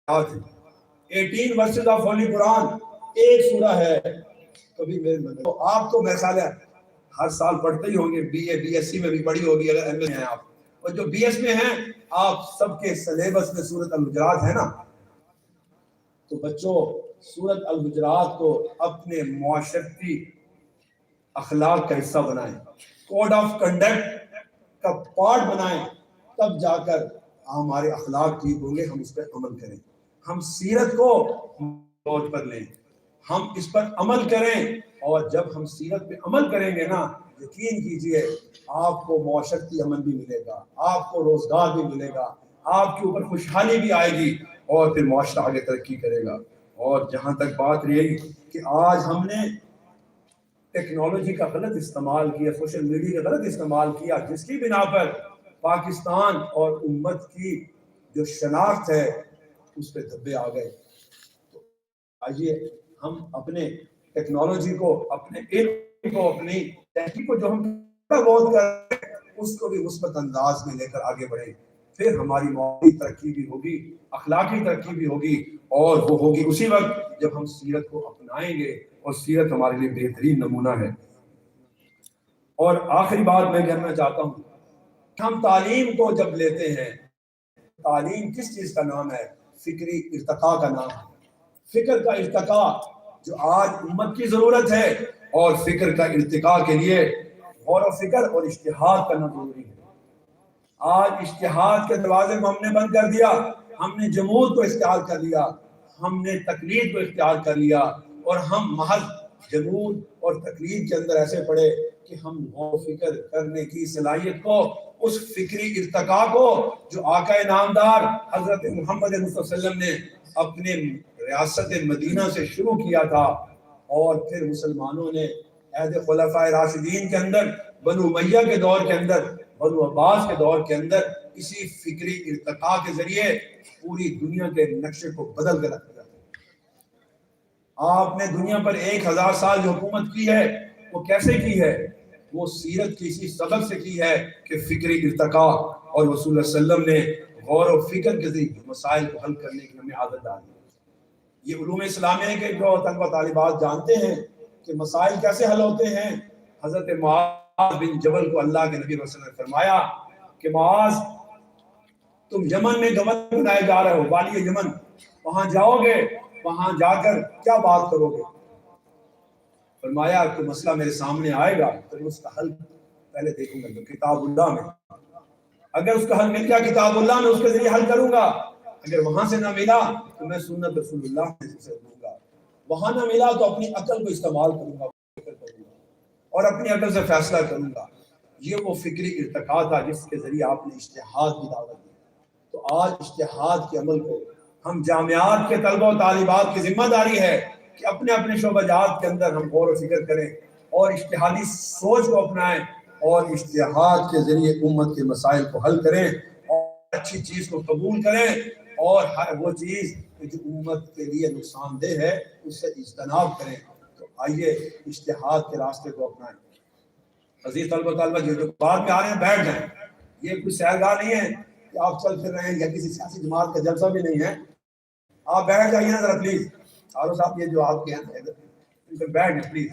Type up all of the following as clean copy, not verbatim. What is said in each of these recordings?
18 versus of holy قرآن، ایک سورہ ہے. کبھی میرے مدد تو آپ تو میرا خیال ہے ہر سال پڑھتے ہی ہوں گے، B A B S C میں بھی پڑھی ہوگی اگر ایم اے ہیں آپ، اور جو بی ایس میں ہیں آپ سب کے سلیبس میں سورۃ الحجرات ہے نا. تو بچوں سورۃ الحجرات کو اپنے معاشرتی اخلاق کا حصہ بنائیں، کوڈ آف کنڈکٹ کا پارٹ بنائیں، تب جا کر ہمارے اخلاق ٹھیک ہوں گے، ہم اس پر عمل کریں. ہم سیرت کو طور پر لیں، ہم اس پر عمل کریں، اور جب ہم سیرت پہ عمل کریں گے نا، یقین کیجئے آپ کو معاشرتی امن بھی ملے گا، آپ کو روزگار بھی ملے گا، آپ کے اوپر خوشحالی بھی آئے گی، اور پھر معاشرہ آگے ترقی کرے گا. اور جہاں تک بات رہی کہ آج ہم نے ٹیکنالوجی کا غلط استعمال کیا، سوشل میڈیا کا غلط استعمال کیا، جس کی بنا پر پاکستان اور امت کی جو شناخت ہے اس پہ دھبے آ گئے. تو آئیے ہم اپنے ٹیکنالوجی کو، اپنے علم کو، اپنی تحقیق کو جو ہم بہت کر رہے ہیں اس کو بھی مثبت انداز میں لے کر آگے بڑھیں. پھر ہماری معاشی ترقی بھی ہوگی، اخلاقی ترقی بھی ہوگی، اور وہ ہوگی اسی وقت جب ہم سیرت کو اپنائیں گے، اور سیرت ہمارے لیے بہترین نمونہ ہے. اور آخری بات میں کہنا چاہتا ہوں، ہم تعلیم کو جب لیتے ہیں، تعلیم کس چیز کا نام ہے؟ فکری ارتقاء کا نام ہے. فکر کا ارتقاء جو آج امت کی ضرورت ہے، اور فکر کا ارتقاء کے لیے غور و فکر اور اجتہاد کرنا ضروری ہے. آج اجتہاد کے دروازے کو ہم نے بند کر دیا، ہم نے جمود کو اختیار کر لیا، ہم نے تقلید کو اختیار کر لیا، اور ہم محض جمود اور تقلید کے اندر ایسے پڑے کہ ہم غور و فکر کرنے کی صلاحیت کو، اس فکری ارتقاء کو جو آقا نامدار حضرت محمد صلی اللہ علیہ وسلم نے اپنے ریاست مدینہ سے شروع کیا تھا، اور پھر مسلمانوں نے عہد خلفائے راشدین کے اندر، بنو امیہ کے دور کے اندر، بنو عباس کے دور کے اندر، اسی فکری ارتقاء کے ذریعے پوری دنیا کے نقشے کو بدل کر رکھ دیا. آپ نے دنیا پر 1000 سال جو حکومت کی ہے وہ کیسے کی ہے؟ وہ سیرت کی اسی سبب سے کی ہے کہ فکری ارتقاء، اور رسول اللہ صلی اللہ علیہ وسلم نے غور و فکر کے ذریعے مسائل کو حل کرنے کی ہمیں عادت ڈالی. یہ علوم اسلامیہ کے جو طلبہ طالبات جانتے ہیں کہ مسائل کیسے حل ہوتے ہیں. حضرت معاذ بن جبل کو اللہ کے نبی صلی اللہ علیہ وسلم نے فرمایا کہ معاذ تم یمن میں گورنر بنائے جا رہے ہو، والی یمن، وہاں جاؤ گے، وہاں جا کر کیا بات کرو گے؟ فرمایا کہ مسئلہ میرے سامنے آئے گا تو اس کا حل پہلے دیکھوں گا کتاب اللہ میں، اگر اس کا حل مل گیا کتاب اللہ میں اس کے ذریعے حل کروں گا، اگر وہاں سے نہ ملا تو میں سنت رسول اللہ سے دوں گا، وہاں نہ ملا تو اپنی عقل کو استعمال کروں گا اور اپنی عقل سے فیصلہ کروں گا. یہ وہ فکری ارتقاء تھا جس کے ذریعے آپ نے اجتہاد کی دعوت دی. تو آج اجتہاد کے عمل کو ہم جامعات کے طلبہ و طالبات کی ذمہ داری ہے کہ اپنے اپنے شعبہ جات کے اندر ہم غور و فکر کریں اور اجتہادی سوچ کو اپنائیں، اور اجتہاد کے ذریعے امت کے مسائل کو حل کریں، اور اچھی چیز کو قبول کریں، اور ہر وہ چیز جو امت کے لیے نقصان دہ ہے اس سے اجتناب کریں. تو آئیے اجتہاد کے راستے کو اپنائیں. عزیز طلبہ طالبہ جو بعد میں آ رہے ہیں بیٹھ جائیں، یہ کوئی سیرگاہ نہیں ہے کہ آپ چل پھر رہے ہیں، یا کسی سیاسی جماعت کا جلسہ بھی نہیں ہے. آپ بیٹھ جائیے نا ذرا پلیز. آرو صاحب یہ جو آپ کے ہیں بیٹھ جائیں پلیز.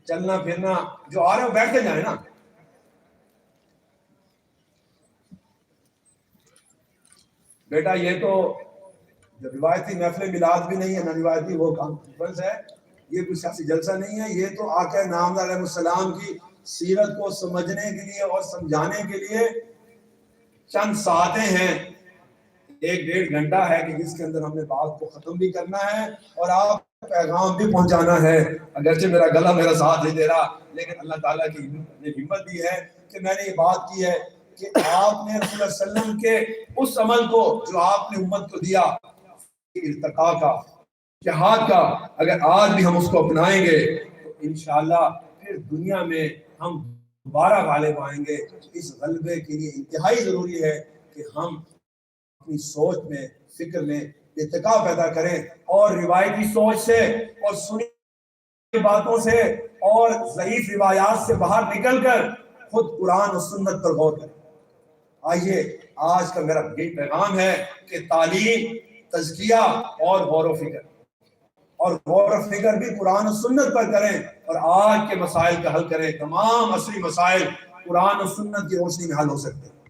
چلنا پھرنا جو آ رہے ہیں بیٹھتے جائیں نا. بیٹا یہ تو روایتی محفل میلاد بھی نہیں ہے، نہ روایتی وہ کانفرنس ہے، یہ کوئی سیاسی جلسہ نہیں ہے. یہ تو آقا نامدار علیہ السلام کی سیرت کو سمجھنے کے لیے اور سمجھانے کے لیے چند ساعتیں ہیں، 1-1.5 گھنٹہ ہے کہ جس کے اندر ہم نے بات کو ختم بھی کرنا ہے اور آپ کو پیغام بھی پہنچانا ہے. اگرچہ میرا گلا میرا ساتھ نہیں دے رہا، لیکن اللہ تعالیٰ کی نے ہمت دی ہے کہ میں نے یہ بات کی ہے کہ آپ نے رسول اللہ صلی اللہ علیہ وسلم کے اس عمل کو جو آپ نے امت کو دیا، ارتقاء کا، جہاد کا، اگر آج بھی ہم اس کو اپنائیں گے تو انشاءاللہ پھر دنیا میں ہم دوبارہ غالب آئیں گے. اس غلبے کے لیے انتہائی ضروری ہے کہ ہم اپنی سوچ میں، فکر میں ارتقاء پیدا کریں، اور روایتی سوچ سے اور سنی باتوں سے اور ضعیف روایات سے باہر نکل کر خود قرآن و سنت پر غور کریں. آئیے آج کا میرا یہی پیغام ہے کہ تعلیم، تزکیہ اور غور و فکر، اور غور و فکر بھی قرآن و سنت پر کریں اور آج کے مسائل کا حل کریں۔ تمام عصری مسائل قرآن و سنت کی روشنی میں حل ہو سکتے ہیں۔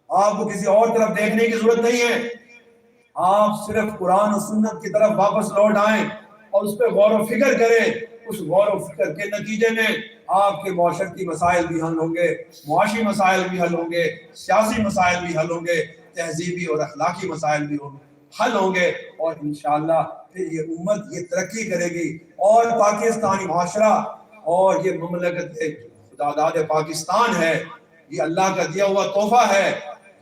آپ کو کسی اور طرف دیکھنے کی ضرورت نہیں ہے، آپ صرف قرآن و سنت کی طرف واپس لوٹ آئیں اور اس پہ غور و فکر کریں۔ اس غور و فکر کے نتیجے میں آپ کے معاشرتی مسائل بھی حل ہوں گے، معاشی مسائل بھی حل ہوں گے، سیاسی مسائل بھی حل ہوں گے، تہذیبی اور اخلاقی مسائل بھی حل ہوں گے، اور انشاءاللہ پھر یہ امت یہ ترقی کرے گی، اور پاکستانی معاشرہ اور یہ مملکت خداداد پاکستان ہے، یہ اللہ کا دیا ہوا تحفہ ہے،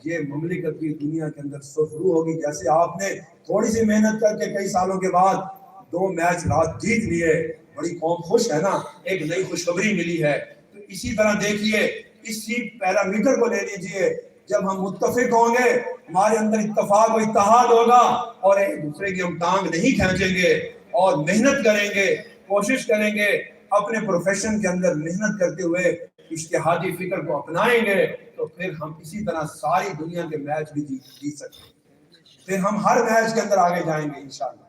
یہ مملکت بھی دنیا کے اندر سرخرو ہوگی۔ جیسے آپ نے تھوڑی سی محنت کر کے کئی سالوں کے بعد 2 میچ رات جیت لیے، بڑی قوم خوش ہے نا، ایک نئی خوشخبری ملی ہے۔ تو اسی طرح دیکھیے، اسی پیرامیٹر کو لے لیجئے، جب ہم متفق ہوں گے، ہمارے اندر اتفاق و اتحاد ہوگا، اور ایک دوسرے کی ہم ٹانگ نہیں کھینچیں گے اور محنت کریں گے، کوشش کریں گے، اپنے پروفیشن کے اندر محنت کرتے ہوئے اجتہادی فکر کو اپنائیں گے، تو پھر ہم اسی طرح ساری دنیا کے میچ بھی جیت سکتے ہیں، پھر ہم ہر میچ کے اندر آگے جائیں گے انشاءاللہ۔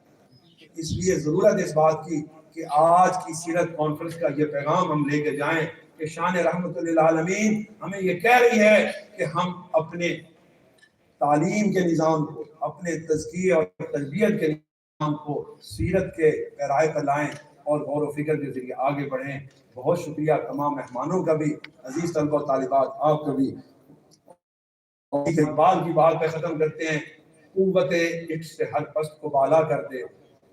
اس لیے ضرورت اس بات کی کہ آج کی سیرت کانفرنس کا یہ پیغام ہم لے کے جائیں کہ شان رحمت للعالمین ہمیں یہ کہہ رہی ہے کہ ہم اپنے تعلیم کے نظام کو، اپنے تزکیہ اور تربیت کے نظام کو سیرت کے پیرائے پر لائیں اور غور و فکر کے ذریعے آگے بڑھیں۔ بہت شکریہ تمام مہمانوں کا بھی، عزیز طلبہ و طالبات آپ کا بھی۔ اقبال کی بات پہ ختم کرتے ہیں، قوت عشق سے ہر پست کو بالا کر دے،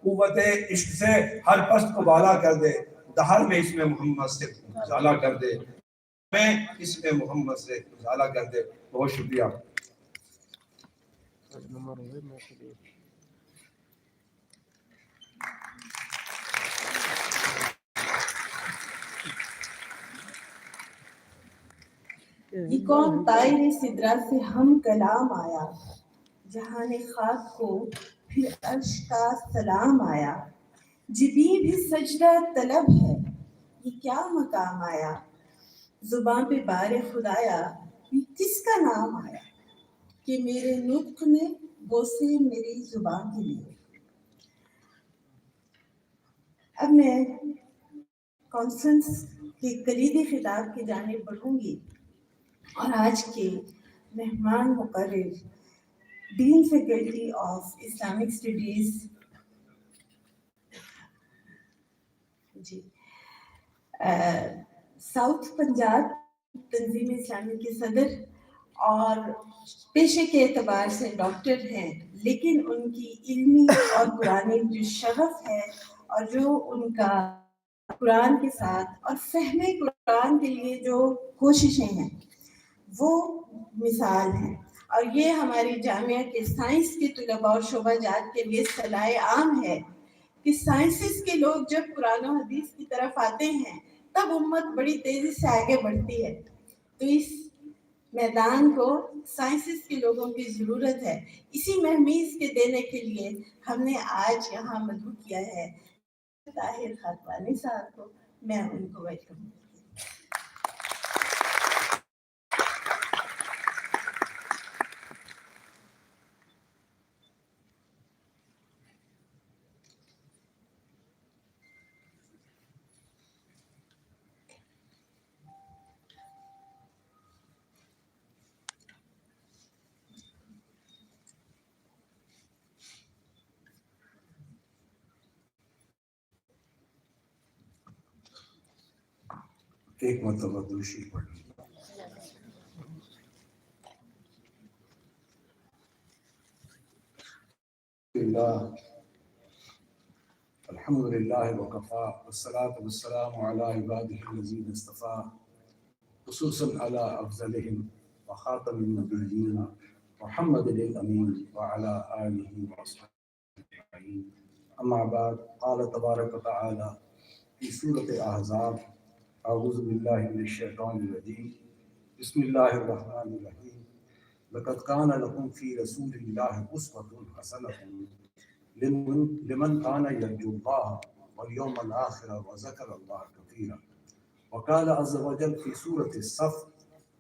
قوت عشق سے ہر پست کو بالا کر دے، دہر میں اس میں محمد سے اجالا کر دے، میں اس میں محمد سے اجالا کر دے۔ بہت شکریہ۔ یہ کون طائر سدرا سے ہم کلام آیا، جہان خاک کو پھر عرش کا سلام آیا، جبیں بھی سجدہ طلب ہے یہ کیا مقام آیا، زباں پہ بار خدایا یہ کس کا نام آیا، کہ میرے نطق میں بوسے میری زبان کے لیے۔ اب میں کانفرنس کے کلیدی خطاب کی جانب بڑھوں گی، اور آج کے مہمان مقرر dean faculty of Islamic studies جی ساؤتھ پنجاب تنظیم اسلامی کے صدر، اور پیشے کے اعتبار سے ڈاکٹر ہیں، لیکن ان کی علمی اور قرآنی جو شغف ہے اور جو ان کا قرآن کے ساتھ اور فہم قرآن کے لیے جو کوششیں ہیں وہ مثال ہیں، اور یہ ہماری جامعہ کے سائنس کے طلباء اور شعبہ جات کے لیے صلاح عام ہے کہ سائنسز کے لوگ جب قرآن و حدیث کی طرف آتے ہیں تب امت بڑی تیزی سے آگے بڑھتی ہے۔ تو اس میدان کو سائنسز کے لوگوں کی ضرورت ہے، اسی مہمیز کے دینے کے لیے ہم نے آج یہاں مدعو کیا ہے طاہر خاکوانی صاحب کو۔ میں ان کو ویلکم کرتی ہوں۔ ایک مرتبہ دوشی پڑھ الحمد للہ وکفا والصلاة والسلام علی عباده الذین اصطفا، خصوصا علی افضلهم وخاتم النبیین محمد الامین وعلی آلہ وصحبہ اجمعین۔ اما بعد، قال تبارک وتعالی فی سورۃ احزاب، اعوذ باللہ من الشیطان الرجیم، بسم اللہ الرحمن الرحیم، لقد کان لکم فی رسول اللہ اسوۃ حسنۃ لمن کان یرجو اللہ والیوم الآخر وذکر اللہ کثیرا۔ وقال عز وجل فی سورۃ الصف،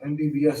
MBBS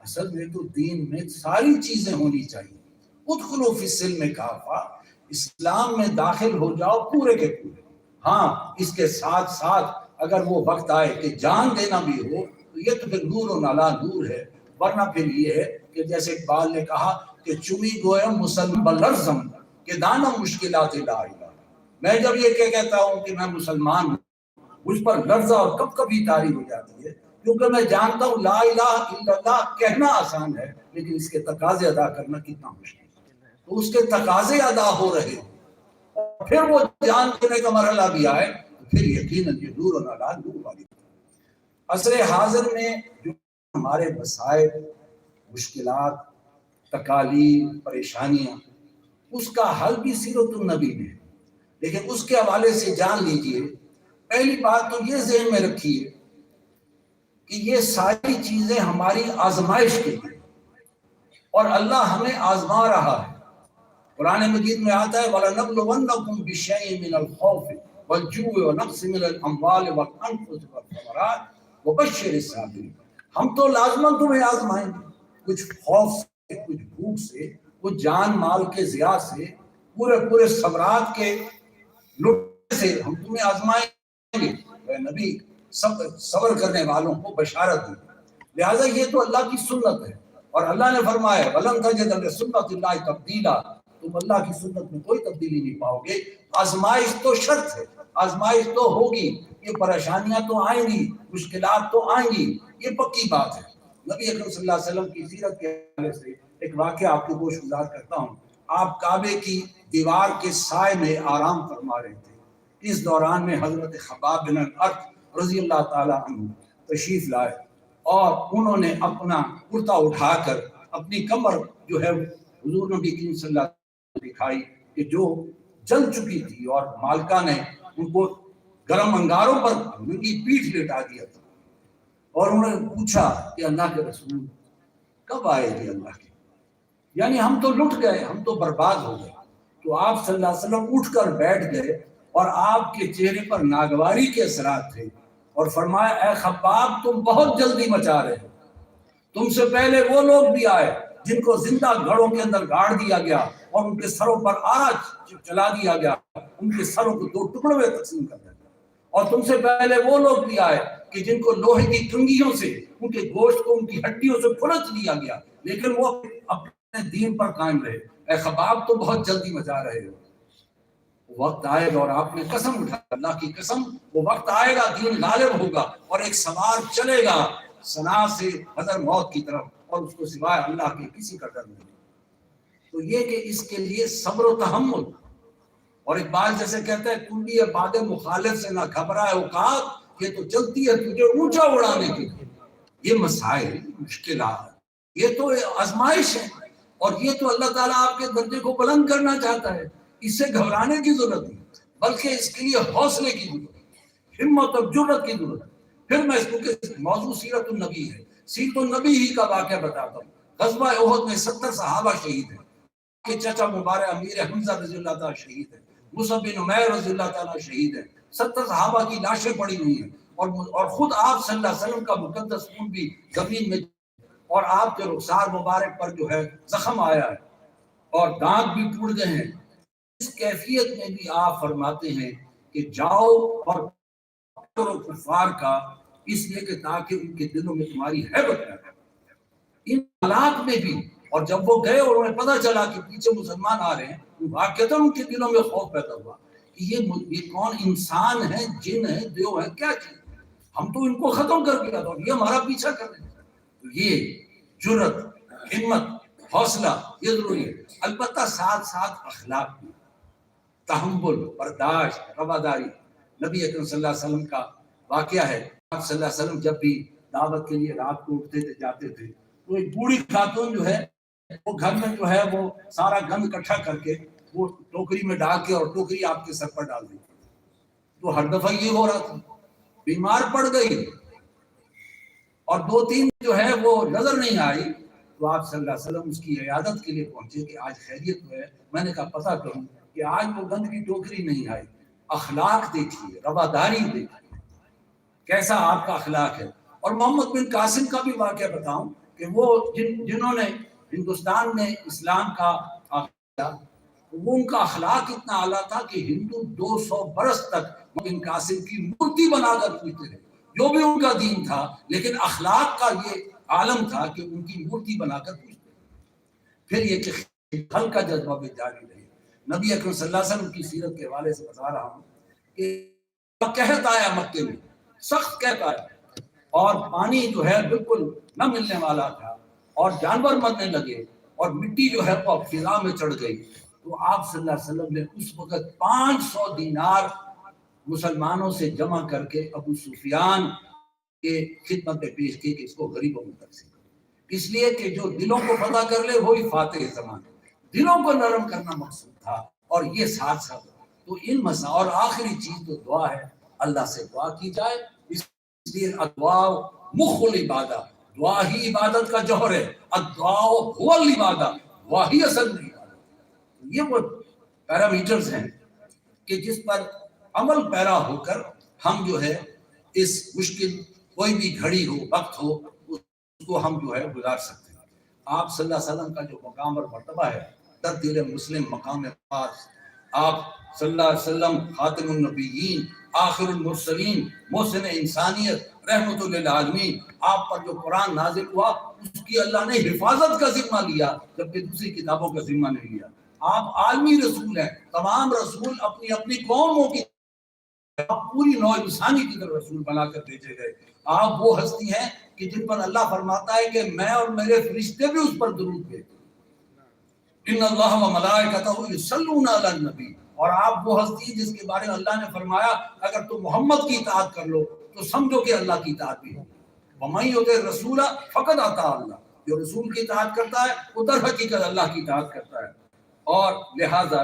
اصل میں تو دین میں ساری چیزیں ہونی چاہیے. ادخلوا فی السلم کافہ، اسلام میں داخل ہو جاؤ پورے کے پورے. ہاں اس کے ساتھ ساتھ اگر وہ وقت آئے کہ جان دینا بھی ہو تو یہ تو پھر نور و نالا نور ہے. ورنہ پھر یہ ہے کہ جیسے اقبال نے کہا کہ چمی گویم مسلم بلرزم کہ دانا مشکلات لا الہ. میں جب یہ کہتا ہوں کہ میں مسلمان ہوں، مجھ پر لرزہ اور کب کبھی طاری ہو جاتی ہے، کیونکہ میں جانتا ہوں لا الہ الا اللہ کہنا آسان ہے لیکن اس کے تقاضے ادا کرنا کتنا مشکل ہے. تو اس کے تقاضے ادا ہو رہے ہیں اور پھر وہ جان دینے کا مرحلہ بھی آئے تو پھر یقیناً یہ نور و نالا نور والی. عصر حاضر میں جو ہمارے مسائل، مشکلات، تکالیف، پریشانیاں، اس کا حل بھی سیرت النبی میں ہے. لیکن اس کے حوالے سے جان لیجئے، پہلی بات تو یہ ذہن میں رکھیے کہ یہ ساری چیزیں ہماری آزمائش کے لیے، اور اللہ ہمیں آزما رہا ہے. قرآن مجید میں آتا ہے وَلَنَبْلُوَنَّكُمْ بِشَيْءٍ مِّنَ الْخَوْفِ وَالْجُوعِ وَنَقْصٍ مِّنَ الْأَمْوَالِ وَالْأَنفُسِ وَالثَّمَرَاتِ وَبَشِّرِ الصَّابِرِينَ. ہم تو لازماً تمہیں آزمائیں گے، کچھ خوف سے، کچھ بھوک سے، کچھ جان مال کے ضیاع سے، پورے ثمرات کے لٹنے سے ہم تمہیں آزمائیں گے. اے نبی صبر کرنے والوں کو بشارت دی. لہٰذا یہ تو اللہ کی سنت ہے، اور اللہ نے فرمایا وَلَن تَجِدَ لِسُنَّتِ اللَّهِ تَبْدِيلًا. تم اللہ کی سنت میں کوئی تبدیلی نہیں پاؤ گے. آزمائش تو شرط ہے، آزمائش تو ہوگی، یہ پریشانیاں تو آئیں گی، مشکلات تو آئیں گی، یہ پکی بات ہے. نبی اکرم صلی اللہ علیہ وسلم کی سیرت کے حوالے سے ایک واقعہ آپ کو گوش گزار کرتا ہوں. آپ کعبے کی دیوار کے سائے میں آرام فرما رہے تھے. اس دوران میں حضرت خباب بن الارت رضی اللہ تعالی عنہ تشریف لائے اور انہوں نے اپنا کرتا اٹھا کر اپنی کمر جو ہے حضور نبی کریم صلی اللہ علیہ وسلم دکھائی کہ جو جل چکی تھی، اور مالکہ نے ان کو گرم انگاروں پر ننگی پیٹھ لٹا دیا تھا. اور انہوں نے پوچھا کہ اللہ کے رسول کب آئے گی اللہ کے، یعنی ہم تو لٹ گئے، ہم تو برباد ہو گئے. تو آپ صلی اللہ علیہ وسلم اٹھ کر بیٹھ گئے اور آپ کے چہرے پر ناگواری کے اثرات تھے، اور فرمایا اے خباب تم بہت جلدی مچا رہے ہو. تم سے پہلے وہ لوگ بھی آئے جن کو زندہ گھڑوں کے اندر گاڑ دیا گیا اور ان کے سروں پر آرا چلا دیا گیا، ان کے سروں کو 2 ٹکڑوں میں تقسیم کر دیا. اور تم سے پہلے وہ لوگ بھی آئے کہ جن کو لوہے کی کنگھیوں سے ان کے گوشت کو ان کی ہڈیوں سے کھرچ دیا گیا، لیکن وہ اپنے دین پر قائم رہے. اے خباب تو بہت جلدی مچا رہے ہو. وقت آئے گا، اور آپ نے قسم اٹھا اللہ کی قسم، وہ وقت آئے گا دین غالب ہوگا اور ایک سوار چلے گا سنا سے حضر موت کی طرف، اور اس کو سوائے اللہ کے کسی کا ڈر نہیں. تو یہ کہ اس کے لیے صبر و تحمل، اور اقبال جیسے کہتا ہے کنڈی باد مخالف سے نہ گھبرائے اوقات، یہ تو چلتی ہے تجھے اونچا اڑانے کے لیے. یہ مسائل، مشکلات، یہ تو آزمائش ہے، اور یہ تو اللہ تعالیٰ آپ کے درجے کو بلند کرنا چاہتا ہے. اس سے گھبرانے کی ضرورت نہیں، بلکہ اس کے لیے حوصلے کی ضرورت ہے، ہمت اور جرأت کی ضرورت ہے. پھر میں اس کو موضوع سیرت النبی ہے، سیرت النبی ہی کا واقعہ بتاتا ہوں. غزوہ احد میں 70 صحابہ شہید ہیں، کہ چچا مبارک امیر حمزہ رضی اللہ تعالیٰ شہید ہیں، مصعب بن عمیر رضی اللہ تعالیٰ شہید ہیں. 70 صحابہ کی لاشیں پڑی ہوئی ہیں، اور خود آپ صلی اللہ علیہ وسلم کا مقدس خون بھی زمین میں، اور آپ کے رخسار مبارک پر جو ہے زخم آیا ہے اور دانت بھی ٹوٹ گئے ہیں. اس کیفیت میں بھی آپ فرماتے ہیں کہ جاؤ اور کرو کفار کا، اس لیے کہ تاکہ ان کے دلوں میں تمہاری ہیبت پیدا ہو. ان حالات میں بھی، اور جب وہ گئے اور انہیں پتہ چلا کہ پیچھے مسلمان آ رہے ہیں، واقعتا ان کے دلوں میں خوف پیدا ہوا کہ یہ کون انسان ہے، جن ہے، دیو ہے، کیا چیز، ہم تو ان کو ختم کر دیا تھا، یہ ہمارا پیچھا کر رہے ہیں. تو یہ جرأت، ہمت، حوصلہ یہ ضروری ہے. البتہ ساتھ ساتھ اخلاق بھی، تحمل، برداشت، رواداری. نبی اکرم صلی اللہ علیہ وسلم کا واقعہ ہے، آپ صلی اللہ علیہ وسلم جب بھی دعوت کے لیے رات کو اٹھتے تھے جاتے تھے تو ایک بوڑھی خاتون جو ہے وہ گھر میں جو ہے وہ سارا گند اکٹھا کر کے وہ ٹوکری میں ڈال کے، اور ٹوکری آپ کے سر پر ڈال دی. تو ہر دفعہ یہ ہو رہا تھا، بیمار پڑ گئی اور 2-3 جو ہے وہ نظر نہیں آئی. تو آپ صلی اللہ علیہ وسلم اس کی عیادت کے لیے پہنچے کہ آج خیریت ہے. میں نے کہا پتہ کروں کہ آج وہ گند کی ٹوکری نہیں آئی. اخلاق دیکھیے، رواداری دیکھیے، کیسا آپ کا اخلاق ہے. اور محمد بن قاسم کا بھی واقعہ بتاؤں کہ وہ جنہوں نے ہندوستان میں اسلام کا آغاز کیا، وہ ان کا اخلاق اتنا اعلیٰ تھا کہ ہندو 200 برس تک ان قاسم کی مورتی بنا کر پوجتے رہے، جو بھی ان کا دین تھا، لیکن اخلاق کا یہ عالم تھا کہ ان کی مورتی بنا کر پوجتے رہے۔ پھر یہ کہ حل کا جذبہ بھی جاری رہے۔ نبی اکرم صلی اللہ علیہ وسلم کی سیرت کے حوالے سے بتا رہا ہوں کہ قحط آیا مکے میں، سخت قحط آیا، اور پانی جو ہے بالکل نہ ملنے والا تھا، اور جانور مرنے لگے، اور مٹی جو ہے وہ فضا میں چڑھ گئی۔ تو آپ صلی اللہ علیہ وسلم نے اس وقت 500 دینار مسلمانوں سے جمع کر کے ابو سفیان کے خدمت میں پیش کی کہ اس کو غریبوں میں تقسیم کرو، اس لیے کہ جو دلوں کو فتح کر لے وہی فاتح زمان ہے۔ دلوں کو نرم کرنا مقصود تھا، اور یہ ساتھ ساتھ تو ان اور آخری چیز تو دعا ہے، اللہ سے دعا کی جائے، اس لیے دعا مخ العبادہ، دعا ہی عبادت کا جوہر ہے، الدعاء هو العبادہ، دعا ہی اصل میں عبادت۔ یہ وہ پیرامیٹرز ہیں کہ جس پر عمل پیرا ہو کر ہم جو ہے اس مشکل کوئی بھی گھڑی ہو، وقت ہو، اس کو ہم جو ہے گزار سکتے ہیں۔ آپ صلی اللہ علیہ وسلم کا جو مقام اور مرتبہ ہے در دل مسلم مقام خاص، آپ صلی اللہ علیہ وسلم خاتم النبیین، آخر المرسلین، محسن انسانیت، رحمت للعالمین، آپ پر جو قرآن نازل ہوا اس کی اللہ نے حفاظت کا ذمہ لیا، جبکہ دوسری کتابوں کا ذمہ نہیں لیا۔ آپ عالمی رسول ہیں، تمام رسول اپنی اپنی قوموں کی، آپ پوری نوع انسانی کی طرف رسول بنا کر بھیجے گئے۔ آپ وہ ہستی ہیں کہ جن پر اللہ فرماتا ہے کہ میں اور میرے فرشتے بھی اس پر درود بھیجتے ہیں، ان اللہ و ملائکتہ یصلون علی النبی، اور آپ وہ ہستی جس کے بارے میں اللہ نے فرمایا اگر تم محمد کی اطاعت کر لو تو سمجھو کہ اللہ کی اطاعت بھی ہو۔ وَمَن یُطِعِ الرَّسُولَ فَقَدْ أَطَاعَ اللَّهَ، جو رسول کی اطاعت کرتا ہے وہ در حقیقت اللہ کی اطاعت کرتا ہے۔ اور لہذا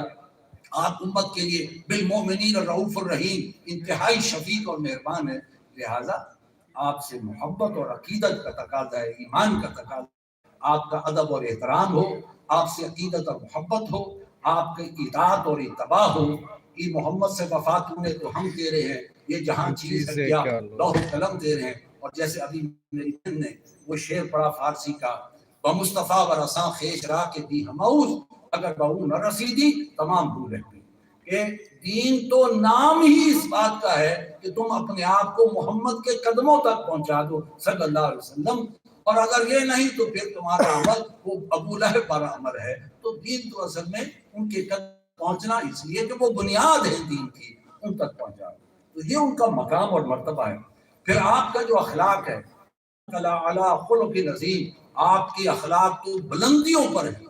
آپ امت کے لیے بالمؤمنین الرؤوف الرحیم، انتہائی شفیق اور مہربان ہے، لہذا آپ سے محبت اور عقیدت کا تقاضا ہے، ایمان کا تقاضا ہے، آپ کا ادب اور احترام ہو، آپ سے عقیدت اور محبت ہو، آپ کی اطاعت اور اتباع ہو۔ یہ محمد سے وفا نے تو ہم تیرے ہیں، یہ جہاں چیز ہے کیا لوح قلم تیرے ہیں۔ اور جیسے ابھی میری بہن نے وہ شعر پڑھا فارسی کا، بمصطفیٰ و رساں خیش را کے دی ہماؤز، اگر بہو نہ رسیدی تمام بھول رہی، کہ دین تو نام ہی اس بات کا ہے کہ تم اپنے آپ کو محمد کے قدموں تک پہنچا دو صلی اللہ علیہ وسلم، اور اگر یہ نہیں تو پھر تمہارا عمل وہ ابو لہب والا عمل ہے۔ تو دین تو اصل میں ان کے قدم پہنچنا، اس لیے کہ وہ بنیاد ہے دین کی، ان تک پہنچا، تو یہ ان کا مقام اور مرتبہ ہے۔ پھر آپ کا جو اخلاق ہے، علی خلق عظیم، آپ کی اخلاق تو بلندیوں پر ہے،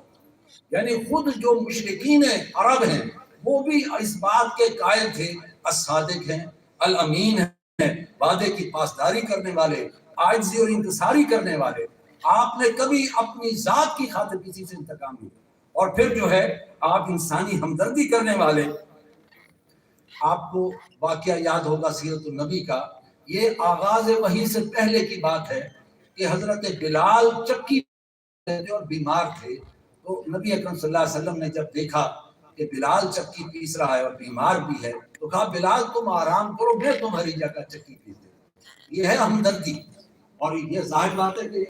یعنی خود جو مشرکین عرب ہیں وہ بھی اس بات کے قائل تھے، الصادق ہیں، الامین ہیں، وعدے کی پاسداری کرنے والے، عاجزی اور انکساری کرنے والے۔ آپ نے کبھی اپنی ذات کی خاطر کسی سے انتقام نہیں، اور پھر جو ہے آپ انسانی ہمدردی کرنے والے۔ آپ کو واقعہ یاد ہوگا سیرت النبی کا، یہ آغاز وحی سے پہلے کی بات ہے کہ حضرت بلال چکی اور بیمار تھے، تو نبی اکرم صلی اللہ علیہ وسلم نے جب دیکھا کہ بلال چکی پیس رہا ہے اور بیمار بھی ہے تو کہا بلال تم آرام کرو، میں تمہاری جگہ چکی پیس دوں۔ یہ ہے ہمدردی، اور یہ ظاہر بات ہے کہ